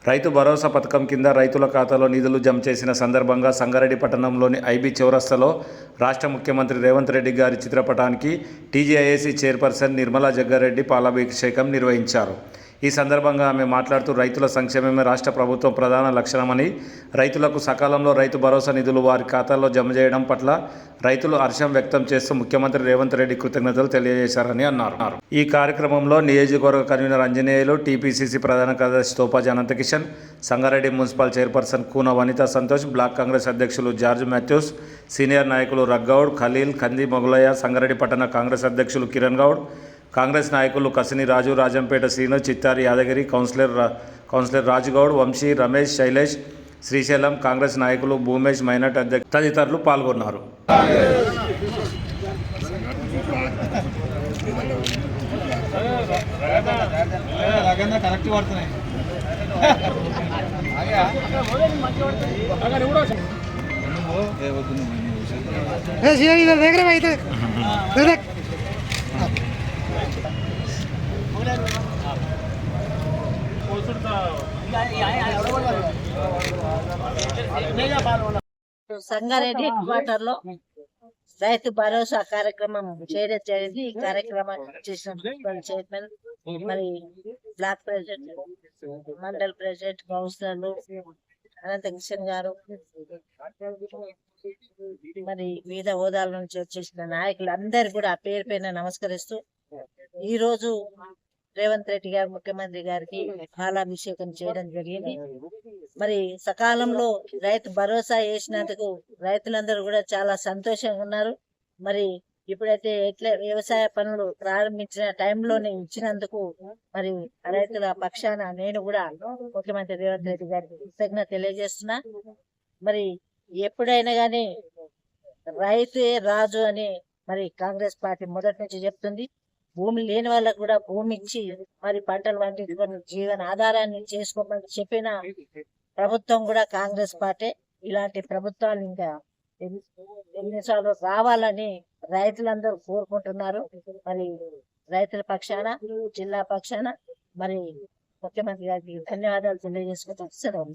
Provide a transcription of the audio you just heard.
రైతు భరోసా పథకం కింద రైతుల ఖాతాలో నిధులు జమ చేసిన సందర్భంగా సంగారెడ్డి పట్టణంలోని ఐబీ చౌరస్తాలో రాష్ట్ర ముఖ్యమంత్రి రేవంత్ రెడ్డి గారి చిత్రపటానికి టీజేఐఏసీ చైర్పర్సన్ నిర్మలా జగ్గారెడ్డి పాలాభిషేకం నిర్వహించారు. ఈ సందర్భంగా ఆమె మాట్లాడుతూ రైతుల సంక్షేమమే రాష్ట్ర ప్రభుత్వం ప్రధాన లక్ష్యమని, రైతులకు సకాలంలో రైతు భరోసా నిధులు వారి ఖాతాల్లో జమ చేయడం పట్ల రైతులు హర్షం వ్యక్తం చేస్తూ ముఖ్యమంత్రి రేవంత్ రెడ్డి కృతజ్ఞతలు తెలియజేశారని అన్నారు. ఈ కార్యక్రమంలో నియోజకవర్గ కన్వీనర్ ఆంజనేయులు, టీపీసీసీ ప్రధాన కార్యదర్శి Topaji Anantakishan, Sangareddy municipal chairperson Koona Vanitha Santosh, block Congress అధ్యక్షులు జార్జ్ మాథ్యూస్, సీనియర్ నాయకులు రగ్గౌడ్, ఖలీల్, కంది మొగులయ్య, సంగారెడ్డి పట్టణ కాంగ్రెస్ అధ్యక్షులు కిరణ్ గౌడ్, కాంగ్రెస్ నాయకులు కసిని రాజు, రాజంపేట శ్రీను, చిత్తారి యాదగిరి, కౌన్సిలర్ రాజుగౌడ్, వంశీ, రమేష్, శైలేష్, శ్రీశైలం, కాంగ్రెస్ నాయకులు భూమేష్, మైనార్టీ అధ్యక్షులు తదితరులు పాల్గొన్నారు. సంగారెడ్డి హెడ్ క్వార్టర్ లో రైతు భరోసా కార్యక్రమం చేయడం జరిగింది. ఈ కార్యక్రమం చేసిన చైర్మన్, మరి బ్లాక్ ప్రెసిడెంట్, మండల్ ప్రెసిడెంట్, కౌన్సిలర్లు, అనంత కిషన్ గారు, మరి వివిధ హోదాల నుంచి వచ్చేసిన నాయకులు అందరు కూడా పేరు పైన నమస్కరిస్తూ, ఈ రోజు రేవంత్ రెడ్డి గారు ముఖ్యమంత్రి గారికి పాలాభిషేకం చేయడం జరిగింది. మరి సకాలంలో రైతు భరోసా వేసినందుకు రైతులందరూ కూడా చాలా సంతోషంగా ఉన్నారు. మరి ఇప్పుడైతే వ్యవసాయ పనులు ప్రారంభించిన టైంలోనే ఇచ్చినందుకు మరి రైతుల పక్షాన నేను కూడా ముఖ్యమంత్రి రేవంత్ రెడ్డి గారికి కృతజ్ఞత తెలియజేస్తున్నా. మరి ఎప్పుడైనా కానీ రైతే రాజు అని మరి కాంగ్రెస్ పార్టీ మొదటి నుంచి చెప్తుంది. భూమి లేని వాళ్ళకు కూడా భూమి ఇచ్చి మరి పంటలు పండించుకొని జీవన ఆధారాన్ని చేసుకోమని చెప్పిన ప్రభుత్వం కూడా కాంగ్రెస్ పార్టీ. ఇలాంటి ప్రభుత్వాలు ఇంకా ఎన్నిసార్లు రావాలని రైతులందరూ కోరుకుంటున్నారు. మరి రైతుల పక్షాన, జిల్లా పక్షాన మరి ముఖ్యమంత్రి గారికి ధన్యవాదాలు తెలియజేసుకుంటూ సెలవు.